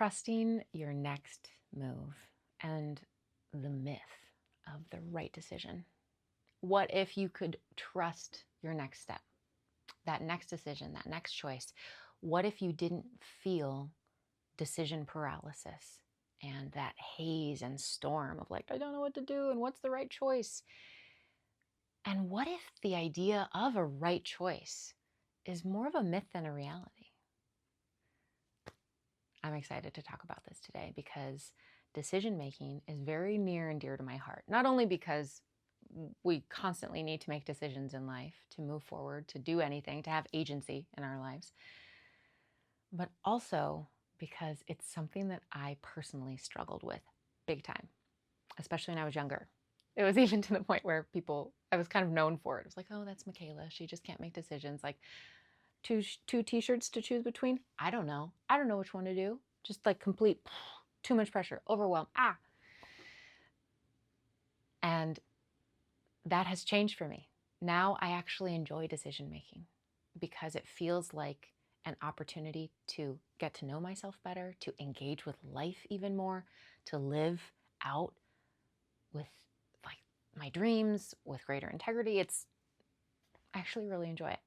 trusting your next move and the myth of the right decision. What if you could trust your next step, that next decision, that next choice? What if you didn't feel decision paralysis and that haze and storm of like, I don't know what to do and what's the right choice? And what if the idea of a right choice is more of a myth than a reality? I'm excited to talk about this today because decision making is very near and dear to my heart. Not only because we constantly need to make decisions in life to move forward, to do anything, to have agency in our lives, but also because it's something that I personally struggled with big time, especially when I was younger. It was even to the point where I was kind of known for it. It was like, oh, that's Michaela. She just can't make decisions. Like two t-shirts to choose between. I don't know. I don't know which one to do. Just like complete, too much pressure, overwhelm. And that has changed for me. Now I actually enjoy decision making because it feels like an opportunity to get to know myself better, to engage with life even more, to live out with like my dreams with greater integrity. I actually really enjoy it.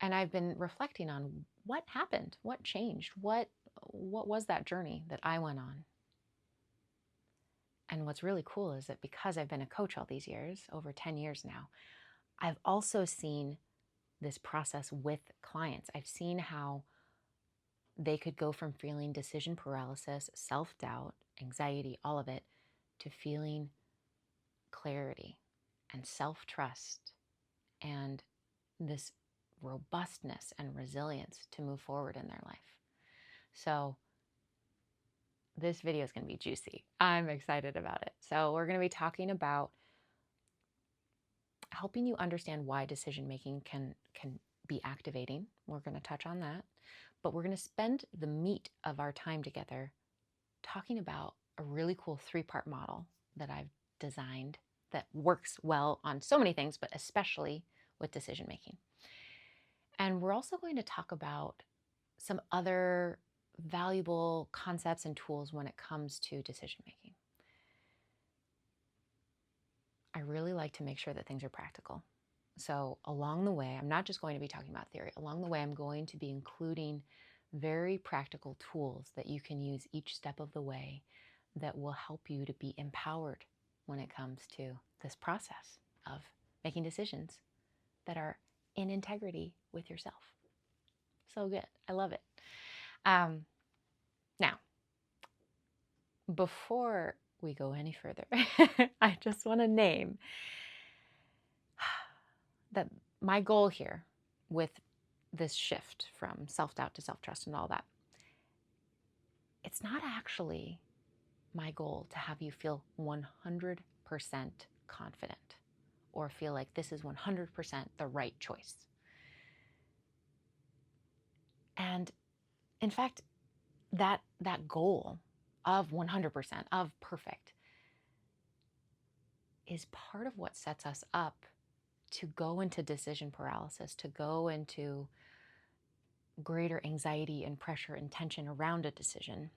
And I've been reflecting on what happened, what changed, what was that journey that I went on. And what's really cool is that because I've been a coach all these years, over 10 years now, I've also seen this process with clients. I've seen how they could go from feeling decision paralysis, self-doubt, anxiety, all of it, to feeling clarity and self-trust and this robustness and resilience to move forward in their life. So this video is going to be juicy. I'm excited about it. So we're going to be talking about helping you understand why decision making can be activating. We're going to touch on that, but we're going to spend the meat of our time together talking about a really cool 3-part model that I've designed that works well on so many things, but especially with decision making. And we're also going to talk about some other valuable concepts and tools when it comes to decision making. I really like to make sure that things are practical. So along the way, I'm not just going to be talking about theory. Along the way, I'm going to be including very practical tools that you can use each step of the way that will help you to be empowered when it comes to this process of making decisions that are in integrity with yourself. So good. I love it. Now, before we go any further, I just want to name that my goal here with this shift from self-doubt to self-trust and all that, it's not actually my goal to have you feel 100% confident or feel like this is 100% the right choice. And in fact, that goal of 100%, of perfect, is part of what sets us up to go into decision paralysis, to go into greater anxiety and pressure and tension around a decision.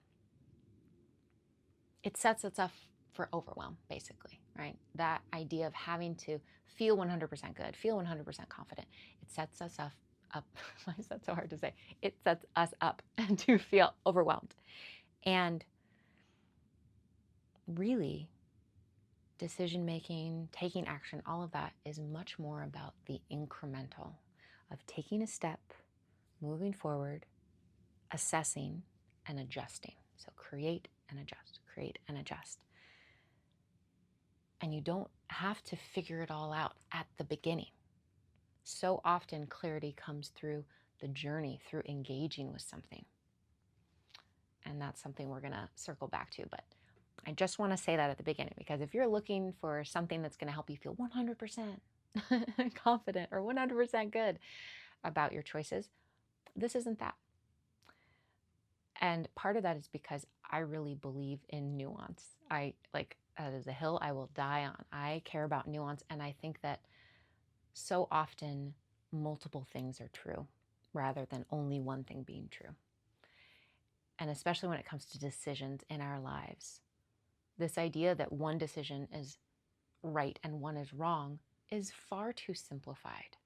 It sets us up for overwhelm, basically, right? That idea of having to feel 100% good, feel 100% confident. It sets us up. Why is that so hard to say? It sets us up to feel overwhelmed. And really, decision making, taking action, all of that is much more about the incremental of taking a step, moving forward, assessing, and adjusting. So create and adjust, create and adjust. And you don't have to figure it all out at the beginning. So often clarity comes through the journey, through engaging with something. And that's something we're going to circle back to. But I just want to say that at the beginning, because if you're looking for something that's going to help you feel 100% confident or 100% good about your choices, this isn't that. And part of that is because I really believe in nuance. That is a hill I will die on. I care about nuance, and I think that so often multiple things are true. rather than only one thing being true. And especially when it comes to decisions in our lives, this idea that one decision is right and one is wrong is far too simplified.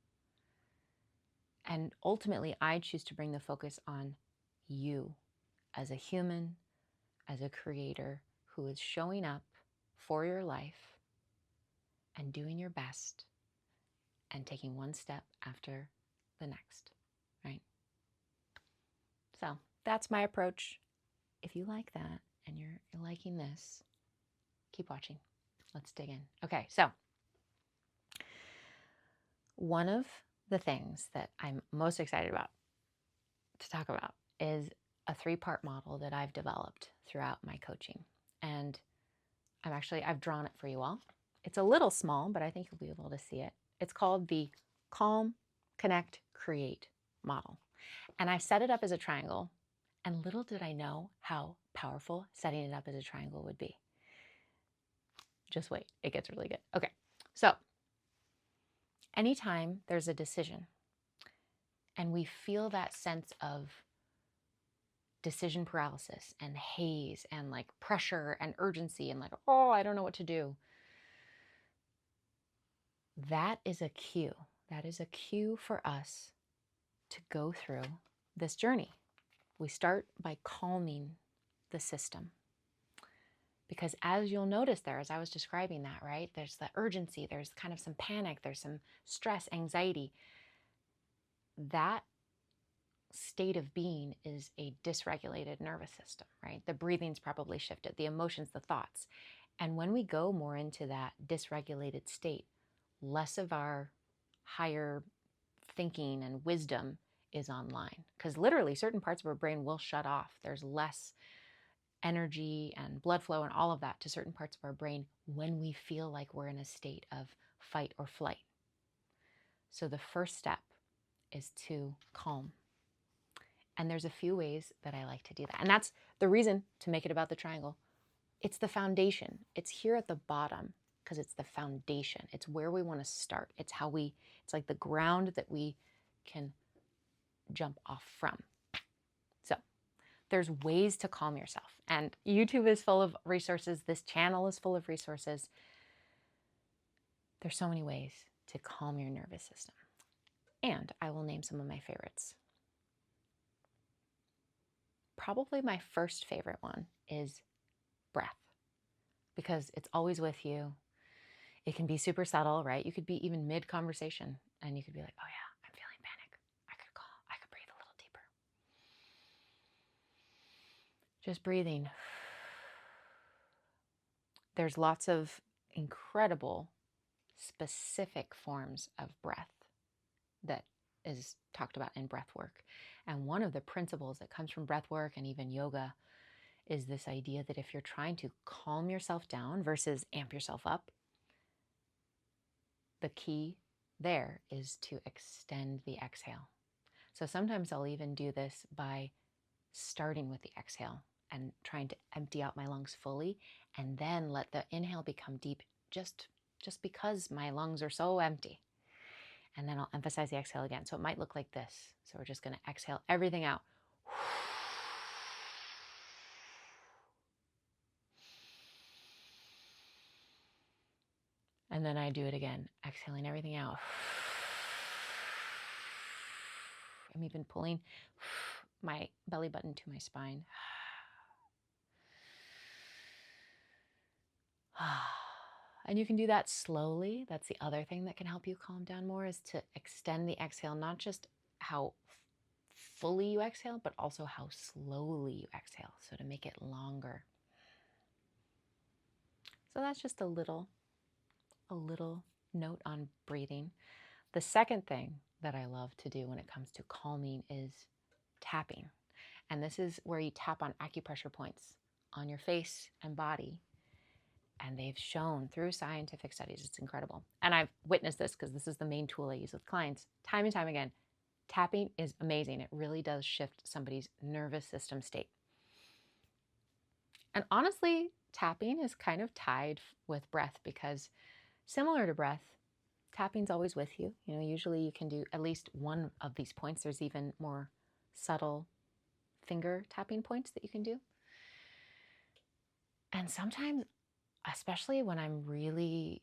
And ultimately, I choose to bring the focus on you as a human, as a creator who is showing up for your life and doing your best and taking one step after the next, right? So that's my approach. If you like that and you're liking this, keep watching. Let's dig in. Okay, so one of the things that I'm most excited about to talk about is a 3-part model that I've developed throughout my coaching. And I've drawn it for you all. It's a little small, but I think you'll be able to see it. It's called the Calm, Connect, Create model. And I set it up as a triangle, and little did I know how powerful setting it up as a triangle would be. Just wait, it gets really good. Okay, so anytime there's a decision and we feel that sense of decision paralysis and haze and like pressure and urgency and like, oh, I don't know what to do, that is a cue. That is a cue for us to go through this journey. We start by calming the system. Because as you'll notice there, as I was describing that, right, there's the urgency, there's kind of some panic, there's some stress, anxiety. That state of being is a dysregulated nervous system, right? The breathing's probably shifted, the emotions, the thoughts. And when we go more into that dysregulated state, less of our higher thinking and wisdom is online. Because literally certain parts of our brain will shut off. There's less energy and blood flow and all of that to certain parts of our brain when we feel like we're in a state of fight or flight. So the first step is to calm. And there's a few ways that I like to do that. And that's the reason to make it about the triangle. It's the foundation. It's here at the bottom because it's the foundation. It's where we want to start. It's like the ground that we can jump off from. So there's ways to calm yourself. And YouTube is full of resources. This channel is full of resources. There's so many ways to calm your nervous system. And I will name some of my favorites. Probably my first favorite one is breath, because it's always with you. It can be super subtle, right? You could be even mid-conversation and you could be like, oh yeah, I'm feeling panic. I could breathe a little deeper. Just breathing. There's lots of incredible specific forms of breath that is talked about in breath work. And one of the principles that comes from breath work and even yoga is this idea that if you're trying to calm yourself down versus amp yourself up, the key there is to extend the exhale. So sometimes I'll even do this by starting with the exhale and trying to empty out my lungs fully, and then let the inhale become deep just because my lungs are so empty. And then I'll emphasize the exhale again. So it might look like this. So we're just going to exhale everything out. And then I do it again, exhaling everything out. I'm even pulling my belly button to my spine. And you can do that slowly. That's the other thing that can help you calm down more, is to extend the exhale, not just how fully you exhale, but also how slowly you exhale. So to make it longer. So that's just a little note on breathing. The second thing that I love to do when it comes to calming is tapping. And this is where you tap on acupressure points on your face and body. And they've shown through scientific studies, it's incredible. And I've witnessed this because this is the main tool I use with clients time and time again. Tapping is amazing. It really does shift somebody's nervous system state. And honestly, tapping is kind of tied with breath, because similar to breath, tapping's always with you. You know, usually you can do at least one of these points. There's even more subtle finger tapping points that you can do. And sometimes, especially when I'm really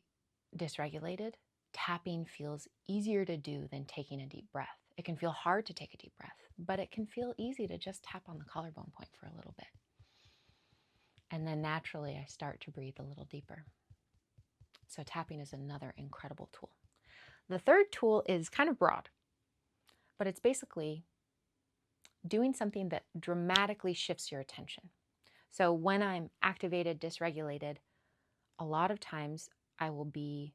dysregulated, tapping feels easier to do than taking a deep breath. It can feel hard to take a deep breath, but it can feel easy to just tap on the collarbone point for a little bit. And then naturally, I start to breathe a little deeper. So tapping is another incredible tool. The third tool is kind of broad, but it's basically doing something that dramatically shifts your attention. So when I'm activated, dysregulated, a lot of times I will be,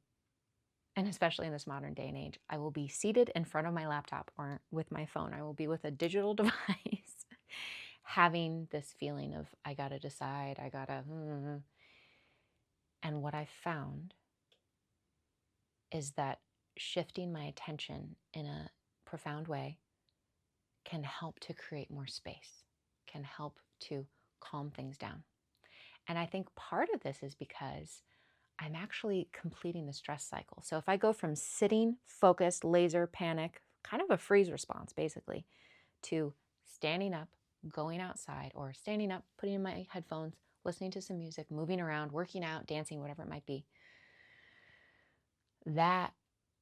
and especially in this modern day and age, I will be seated in front of my laptop or with my phone. I will be with a digital device having this feeling of, I gotta decide, I gotta, and what I found is that shifting my attention in a profound way can help to create more space, can help to calm things down. And I think part of this is because I'm actually completing the stress cycle. So if I go from sitting, focused, laser, panic, kind of a freeze response basically, to standing up, going outside, or standing up, putting in my headphones, listening to some music, moving around, working out, dancing, whatever it might be, that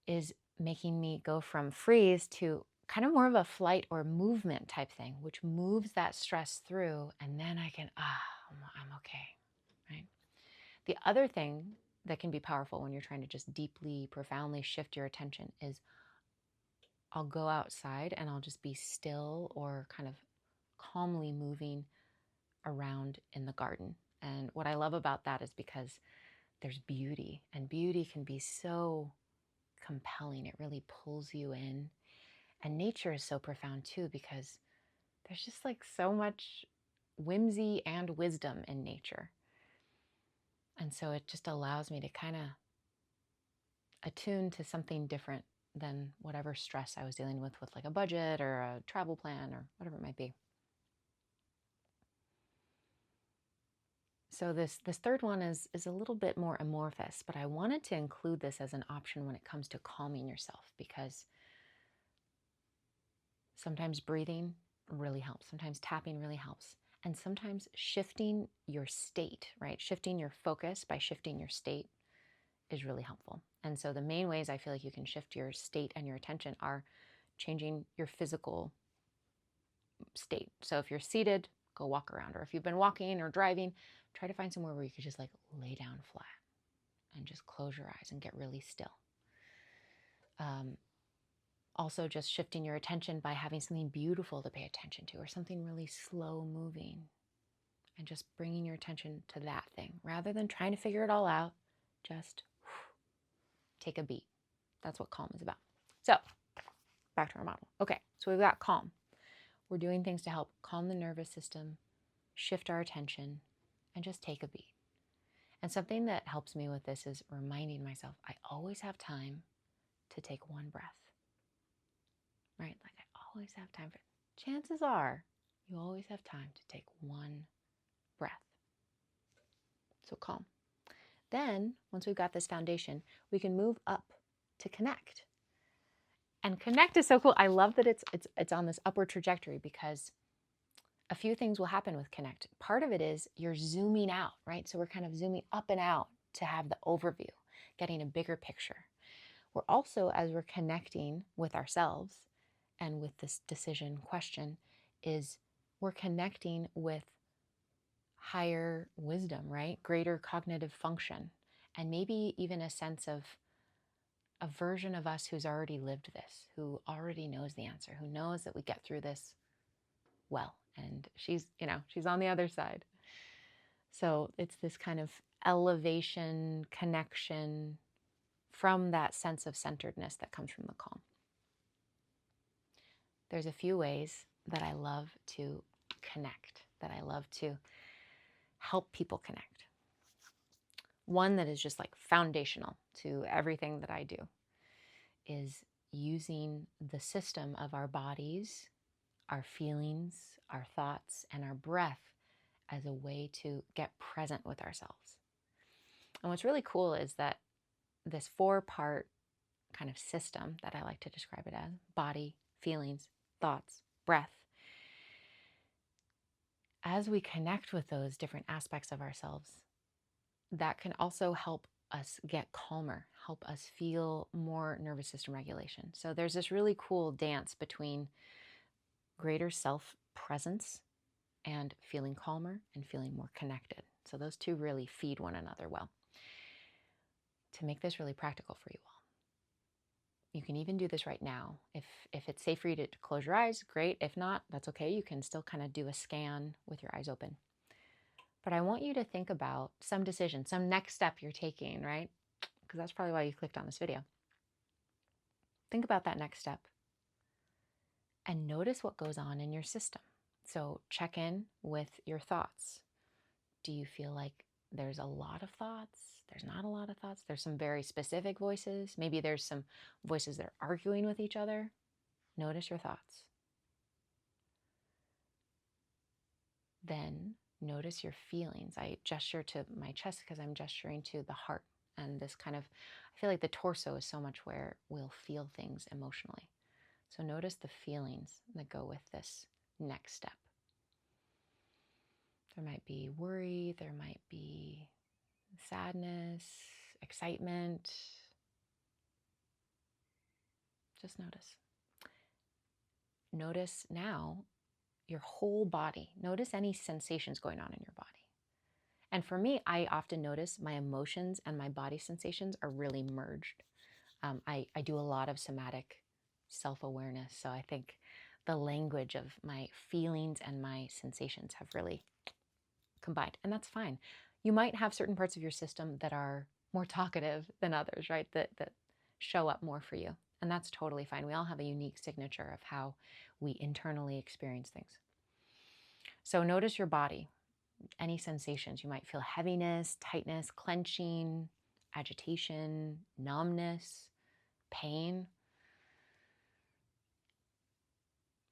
is making me go from freeze to kind of more of a flight or movement type thing, which moves that stress through, and then I can, I'm okay, right? The other thing that can be powerful when you're trying to just deeply, profoundly shift your attention is I'll go outside and I'll just be still or kind of calmly moving around in the garden. And what I love about that is because there's beauty, and beauty can be so compelling. It really pulls you in. And nature is so profound too, because there's just like so much whimsy and wisdom in nature. And so it just allows me to kind of attune to something different than whatever stress I was dealing with like a budget or a travel plan or whatever it might be. So this third one is a little bit more amorphous, but I wanted to include this as an option when it comes to calming yourself, because sometimes breathing really helps. Sometimes tapping really helps. And sometimes shifting your state, right? Shifting your focus by shifting your state is really helpful. And so the main ways I feel like you can shift your state and your attention are changing your physical state. So if you're seated, go walk around. Or if you've been walking or driving, try to find somewhere where you could just like lay down flat and just close your eyes and get really still. Also just shifting your attention by having something beautiful to pay attention to, or something really slow moving, and just bringing your attention to that thing rather than trying to figure it all out. Just take a beat. That's what calm is about. So back to our model. Okay, so we've got calm. We're doing things to help calm the nervous system, shift our attention, and just take a beat. And something that helps me with this is reminding myself I always have time to take one breath. Right? Like I always have time for it. Chances are you always have time to take one breath. So calm. Then, once we've got this foundation, we can move up to connect. And connect is so cool. I love that it's on this upward trajectory, because a few things will happen with connect. Part of it is you're zooming out, right? So we're kind of zooming up and out to have the overview, getting a bigger picture. We're also, as we're connecting with ourselves and with this decision question, is we're connecting with higher wisdom, right? Greater cognitive function, and maybe even a sense of a version of us who's already lived this, who already knows the answer, who knows that we get through this well. And she's on the other side. So it's this kind of elevation, connection from that sense of centeredness that comes from the calm. There's a few ways that I love to connect, that I love to help people connect. One that is just like foundational to everything that I do is using the system of our bodies, our feelings, our thoughts, and our breath as a way to get present with ourselves. And what's really cool is that this 4-part kind of system that I like to describe it as: body, feelings, thoughts, breath. As we connect with those different aspects of ourselves, that can also help us get calmer, help us feel more nervous system regulation. So there's this really cool dance between greater self-presence and feeling calmer and feeling more connected. So those two really feed one another well. To make this really practical for you all, you can even do this right now. If it's safe for you to close your eyes, great. If not, that's okay. You can still kind of do a scan with your eyes open. But I want you to think about some decision, some next step you're taking, right? Because that's probably why you clicked on this video. Think about that next step and notice what goes on in your system. So check in with your thoughts. Do you feel like there's a lot of thoughts? There's not a lot of thoughts. There's some very specific voices. Maybe there's some voices that are arguing with each other. Notice your thoughts. Then notice your feelings. I gesture to my chest because I'm gesturing to the heart. And this kind of, I feel like the torso is so much where we'll feel things emotionally. So notice the feelings that go with this next step. There might be worry, there might be sadness, excitement. Just notice. Notice now your whole body. Notice any sensations going on in your body. And for me, I often notice my emotions and my body sensations are really merged. I do a lot of somatic self-awareness. So I think the language of my feelings and my sensations have really combined. And that's fine. You might have certain parts of your system that are more talkative than others, right? That show up more for you. And that's totally fine. We all have a unique signature of how we internally experience things. So notice your body, any sensations. You might feel heaviness, tightness, clenching, agitation, numbness, pain,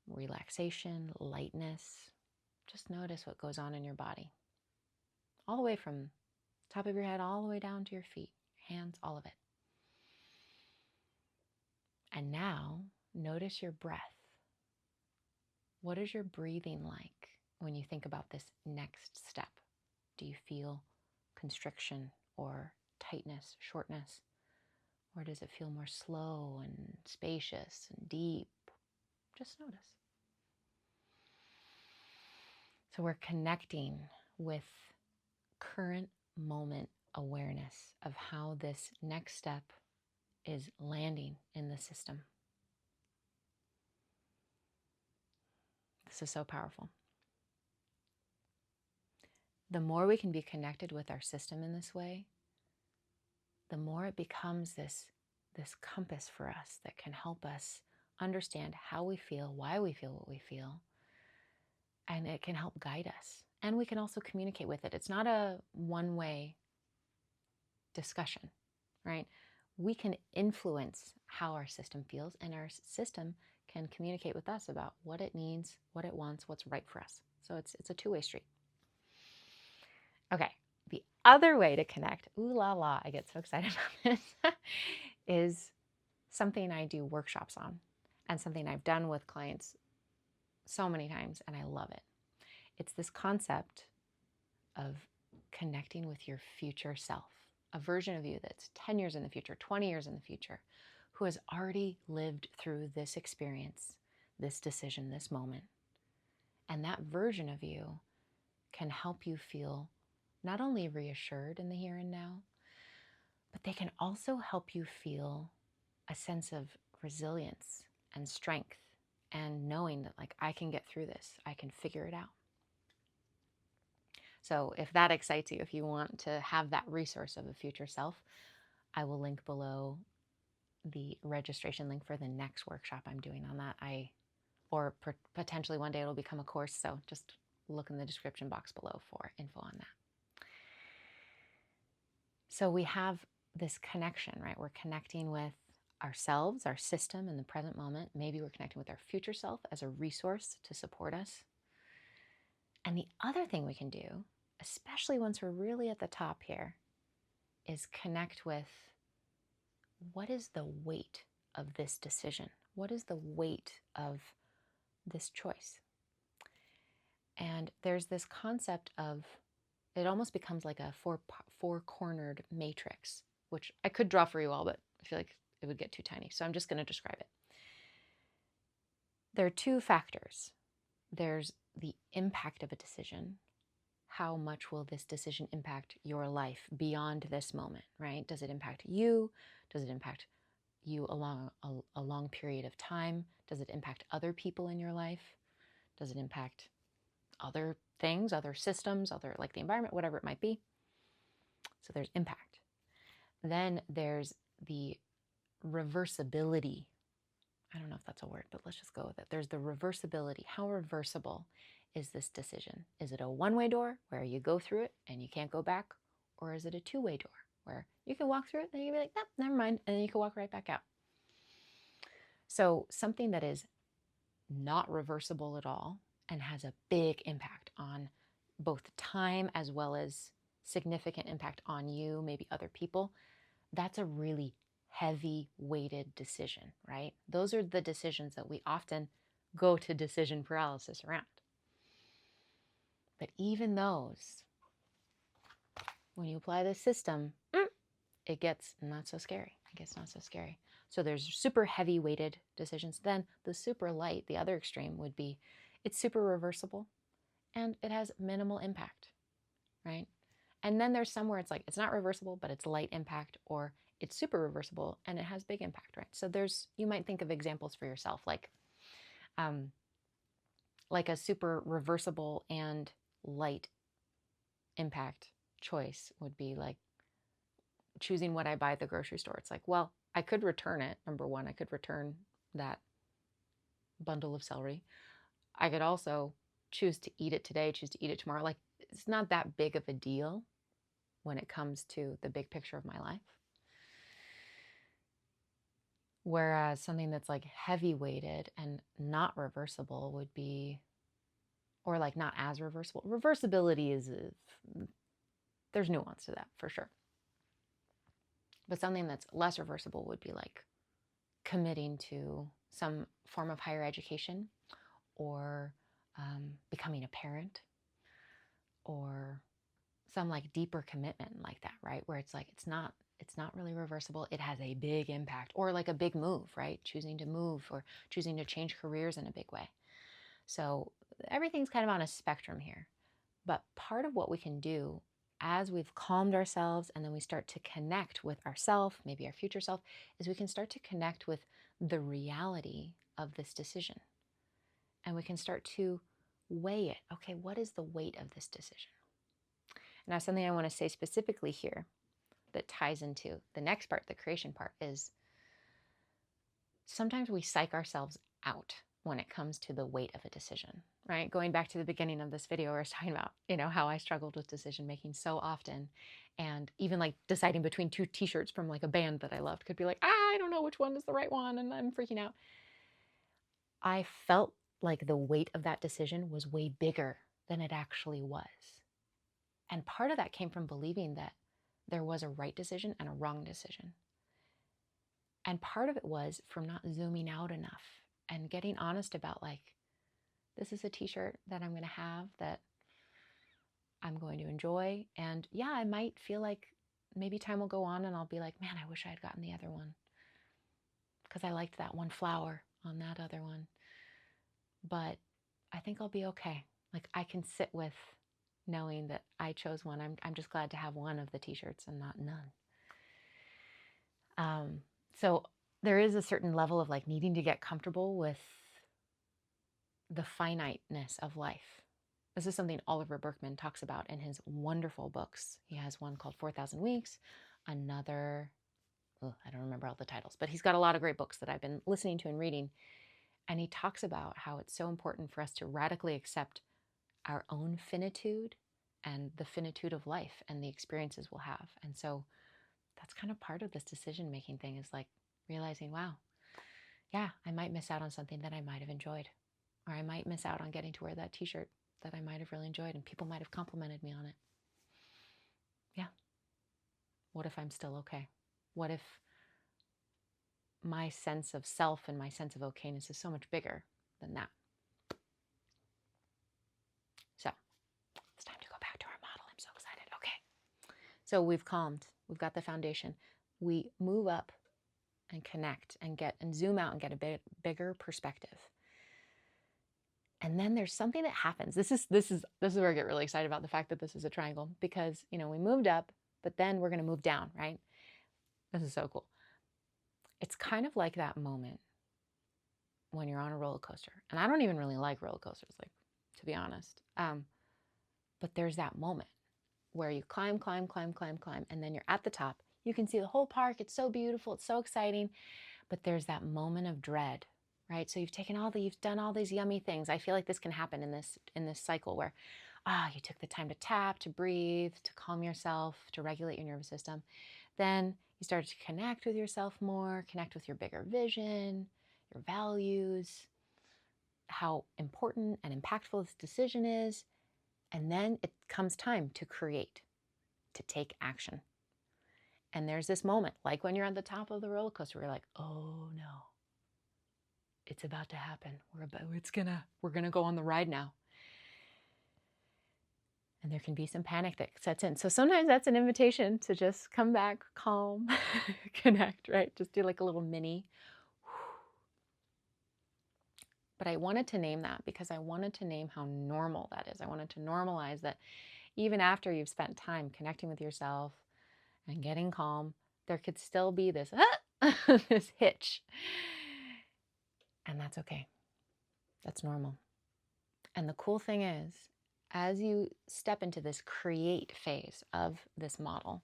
relaxation, lightness. Just notice what goes on in your body. All the way from top of your head, all the way down to your feet, hands, all of it. And now, notice your breath. What is your breathing like when you think about this next step? Do you feel constriction or tightness, shortness? Or does it feel more slow and spacious and deep? Just notice. So we're connecting with current moment awareness of how this next step is landing in the system. This is so powerful. The more we can be connected with our system in this way, the more it becomes this compass for us that can help us understand how we feel, why we feel what we feel, and it can help guide us. And we can also communicate with it. It's not a one-way discussion, right? We can influence how our system feels, and our system can communicate with us about what it needs, what it wants, what's right for us. So it's a two-way street. Okay, the other way to connect, ooh la la, I get so excited about this, is something I do workshops on and something I've done with clients so many times, and I love it. It's this concept of connecting with your future self, a version of you that's 10 years in the future, 20 years in the future, who has already lived through this experience, this decision, this moment. And that version of you can help you feel not only reassured in the here and now, but they can also help you feel a sense of resilience and strength and knowing that, like, I can get through this, I can figure it out. So if that excites you, if you want to have that resource of a future self, I will link below the registration link for the next workshop I'm doing on that. Or potentially one day it'll become a course, so just look in the description box below for info on that. So we have this connection, right? We're connecting with ourselves, our system in the present moment. Maybe we're connecting with our future self as a resource to support us. And the other thing we can do, especially once we're really at the top here, is connect with what is the weight of this decision? What is the weight of this choice? And there's this concept of, it almost becomes like a four-cornered matrix, which I could draw for you all, but I feel like it would get too tiny. So I'm just going to describe it. There are two factors. There's the impact of a decision. How much will this decision impact your life beyond this moment, right? Does it impact you? Does it impact you along a long period of time? Does it impact other people in your life? Does it impact other things, other systems, other, like the environment, whatever it might be? So there's impact. Then there's the reversibility. I don't know if that's a word, but let's just go with it. There's the reversibility. How reversible is this decision? Is it a one-way door where you go through it and you can't go back? Or is it a two-way door where you can walk through it and you can be like, nope, never mind, and then you can walk right back out? So something that is not reversible at all and has a big impact on both time as well as significant impact on you, maybe other people, that's a really heavy weighted decision, right? Those are the decisions that we often go to decision paralysis around. But even those, when you apply this system, it gets not so scary. It gets not so scary. So there's super heavy weighted decisions. Then the super light, the other extreme would be, it's super reversible and it has minimal impact, right? And then there's somewhere it's like, it's not reversible, but it's light impact, or it's super reversible and it has big impact, right? So there's, you might think of examples for yourself, like a super reversible and light impact choice would be like choosing what I buy at the grocery store. It's like, well, I could return it. Number one, I could return that bundle of celery. I could also choose to eat it today, choose to eat it tomorrow. Like, it's not that big of a deal when it comes to the big picture of my life. Whereas something that's like heavy weighted and not reversible would be, or like not as reversible. Reversibility is, there's nuance to that for sure. But something that's less reversible would be like committing to some form of higher education, or becoming a parent, or some like deeper commitment like that, right? Where it's like, it's not really reversible. It has a big impact, or like a big move, right? Choosing to move or choosing to change careers in a big way. So everything's kind of on a spectrum here. But part of what we can do as we've calmed ourselves and then we start to connect with ourself, maybe our future self, is we can start to connect with the reality of this decision. And we can start to weigh it. Okay, what is the weight of this decision? Now, something I want to say specifically here that ties into the next part, the creation part, is sometimes we psych ourselves out when it comes to the weight of a decision, right? Going back to the beginning of this video, where I was talking about, how I struggled with decision making so often. And even like deciding between two t-shirts from like a band that I loved could be like, I don't know which one is the right one, and I'm freaking out. I felt like the weight of that decision was way bigger than it actually was. And part of that came from believing that there was a right decision and a wrong decision. And part of it was from not zooming out enough and getting honest about, like, this is a t-shirt that I'm going to have that I'm going to enjoy. And yeah, I might feel like maybe time will go on and I'll be like, man, I wish I had gotten the other one because I liked that one flower on that other one. But I think I'll be okay. Like, I can sit with knowing that I chose one. I'm just glad to have one of the t-shirts and not none. So there is a certain level of like needing to get comfortable with the finiteness of life. This is something Oliver Burkeman talks about in his wonderful books. He has one called 4,000 Weeks, another, I don't remember all the titles, but he's got a lot of great books that I've been listening to and reading. And he talks about how it's so important for us to radically accept our own finitude and the finitude of life and the experiences we'll have. And so that's kind of part of this decision-making thing, is like realizing, wow, yeah, I might miss out on something that I might have enjoyed, or I might miss out on getting to wear that t-shirt that I might have really enjoyed and people might have complimented me on it. Yeah. What if I'm still okay? What if my sense of self and my sense of okayness is so much bigger than that. So it's time to go back to our model. I'm so excited. Okay. So we've calmed. We've got the foundation. We move up and connect and zoom out and get a bit bigger perspective. And then there's something that happens. This is where I get really excited about the fact that this is a triangle, because, you know, we moved up, but then we're going to move down, right? This is so cool. It's kind of like that moment when you're on a roller coaster. And I don't even really like roller coasters, like, to be honest. But there's that moment where you climb, and then you're at the top. You can see the whole park. It's so beautiful. It's so exciting. But there's that moment of dread, right? So you've done all these yummy things. I feel like this can happen in this cycle where, you took the time to tap, to breathe, to calm yourself, to regulate your nervous system. Then you started to connect with yourself more, connect with your bigger vision, your values, how important and impactful this decision is. And then it comes time to create, to take action. And there's this moment, like when you're at the top of the roller coaster, where you're like, oh no, it's about to happen. We're gonna go on the ride now. And there can be some panic that sets in. So sometimes that's an invitation to just come back, calm, connect, right? Just do like a little mini. But I wanted to name that because I wanted to name how normal that is. I wanted to normalize that even after you've spent time connecting with yourself and getting calm, there could still be this, this hitch. And that's okay. That's normal. And the cool thing is, as you step into this create phase of this model,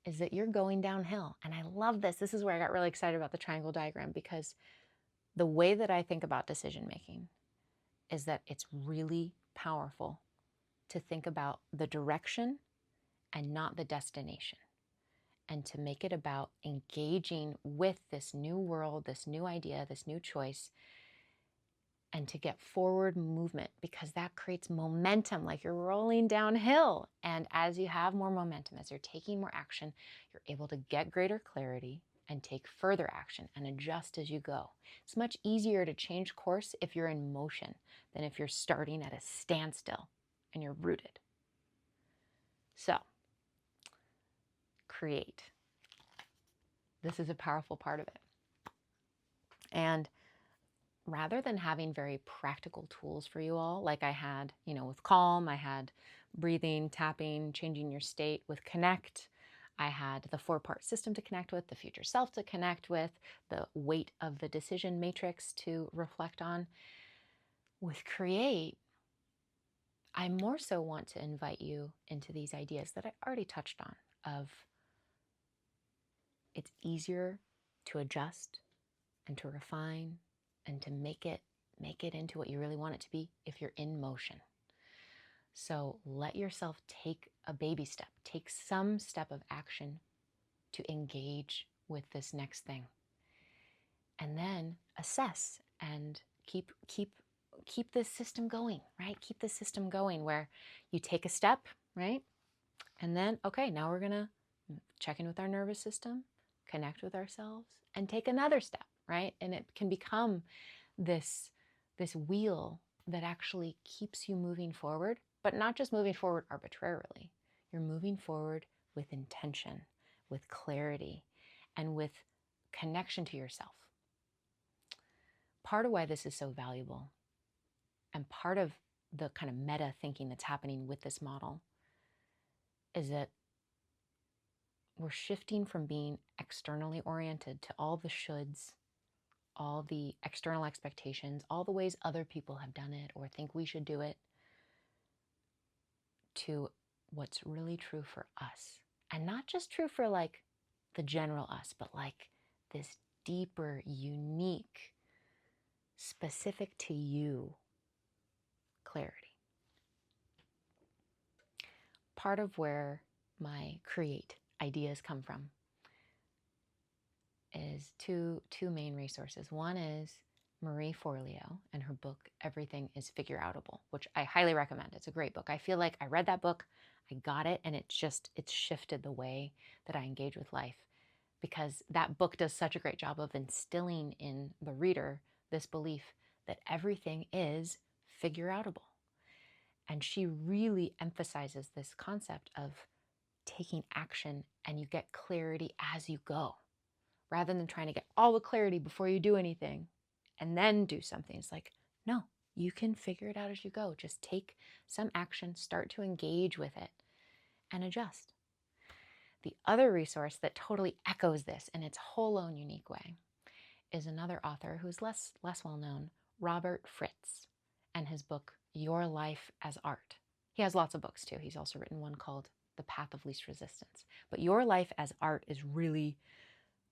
is that you're going downhill. And I love this. This is where I got really excited about the triangle diagram, because the way that I think about decision making is that it's really powerful to think about the direction and not the destination, and to make it about engaging with this new world, this new idea, this new choice, and to get forward movement, because that creates momentum, like you're rolling downhill. And as you have more momentum, as you're taking more action, you're able to get greater clarity and take further action and adjust as you go. It's much easier to change course if you're in motion than if you're starting at a standstill and you're rooted. So, create. This is a powerful part of it. And rather than having very practical tools for you all, like I had, with Calm, I had breathing, tapping, changing your state. With Connect, I had the 4-part system to connect with, the future self to connect with, the weight of the decision matrix to reflect on. With Create, I more so want to invite you into these ideas that I already touched on, of it's easier to adjust and to refine and to make it into what you really want it to be if you're in motion. So let yourself take a baby step, take some step of action to engage with this next thing. And then assess and keep this system going, right? Keep the system going where you take a step, right? And then, okay, now we're gonna check in with our nervous system, connect with ourselves, and take another step, right? And it can become this wheel that actually keeps you moving forward, but not just moving forward arbitrarily. You're moving forward with intention, with clarity, and with connection to yourself. Part of why this is so valuable, and part of the kind of meta thinking that's happening with this model, is that we're shifting from being externally oriented to all the shoulds, all the external expectations, all the ways other people have done it or think we should do it, to what's really true for us. And not just true for like the general us, but like this deeper, unique, specific to you clarity. Part of where my create ideas come from is two main resources. One is Marie Forleo and her book, Everything is Figure Outable, which I highly recommend. It's a great book. I feel like I read that book, I got it, and it's shifted the way that I engage with life. because that book does such a great job of instilling in the reader this belief that everything is figure outable. And she really emphasizes this concept of taking action, and you get clarity as you go, rather than trying to get all the clarity before you do anything and then do something. It's like, no, you can figure it out as you go. Just take some action, start to engage with it, and adjust. The other resource that totally echoes this in its whole own unique way is another author who's less well known, Robert Fritz, and his book, Your Life as Art. He has lots of books too. He's also written one called The Path of Least Resistance. But Your Life as Art is really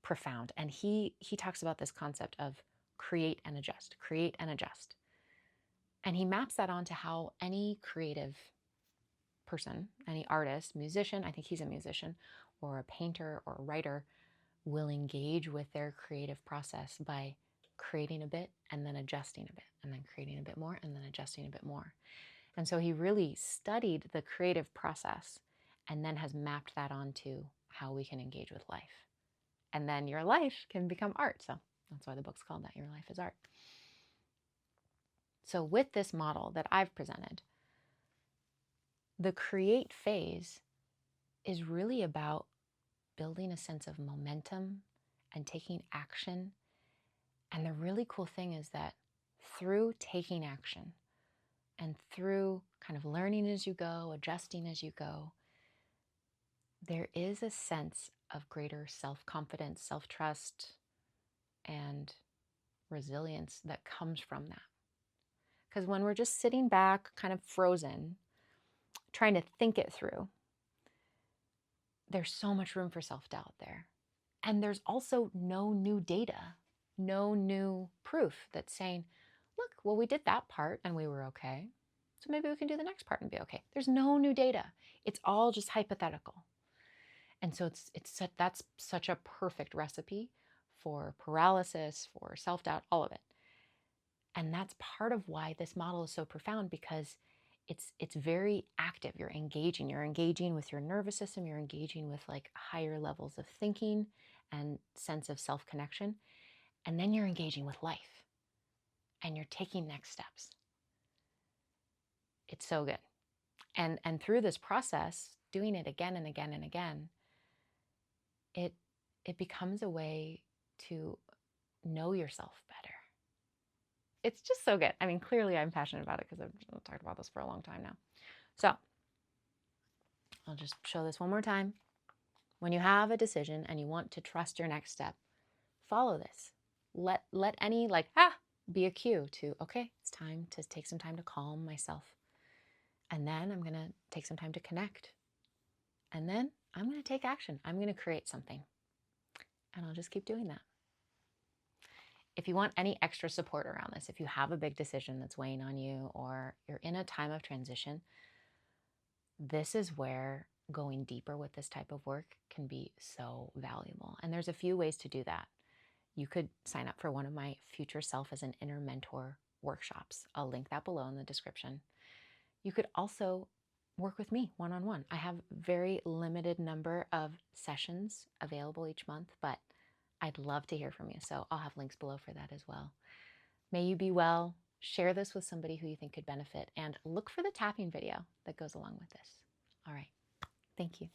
profound. And he talks about this concept of create and adjust, create and adjust. And he maps that onto how any creative person, any artist, musician, I think he's a musician, or a painter or a writer, will engage with their creative process by creating a bit and then adjusting a bit and then creating a bit more and then adjusting a bit more. And so he really studied the creative process and then has mapped that onto how we can engage with life. And then your life can become art. So that's why the book's called that, Your Life is Art. So with this model that I've presented, the create phase is really about building a sense of momentum and taking action. And the really cool thing is that through taking action and through kind of learning as you go, adjusting as you go, there is a sense of greater self-confidence, self-trust, and resilience that comes from that. Because when we're just sitting back, kind of frozen, trying to think it through, there's so much room for self-doubt there. And there's also no new data, no new proof that's saying, look, well, we did that part and we were okay. So maybe we can do the next part and be okay. There's no new data. It's all just hypothetical. And so that's such a perfect recipe for paralysis, for self-doubt, all of it. And that's part of why this model is so profound, because it's very active. You're engaging with your nervous system. You're engaging with like higher levels of thinking and sense of self-connection. And then you're engaging with life and you're taking next steps. It's so good. And through this process, doing it again and again and again, it becomes a way to know yourself better. It's just so good. I mean, clearly I'm passionate about it because I've talked about this for a long time now. So I'll just show this one more time. When you have a decision and you want to trust your next step, follow this. Let any be a cue to, okay, it's time to take some time to calm myself. And then I'm going to take some time to connect. And then I'm going to take action. I'm going to create something. And I'll just keep doing that. If you want any extra support around this, if you have a big decision that's weighing on you or you're in a time of transition, this is where going deeper with this type of work can be so valuable. And there's a few ways to do that. You could sign up for one of my Future Self as an Inner Mentor workshops. I'll link that below in the description. You could also work with me one-on-one. I have a very limited number of sessions available each month, but I'd love to hear from you. So I'll have links below for that as well. May you be well. Share this with somebody who you think could benefit, and look for the tapping video that goes along with this. All right. Thank you.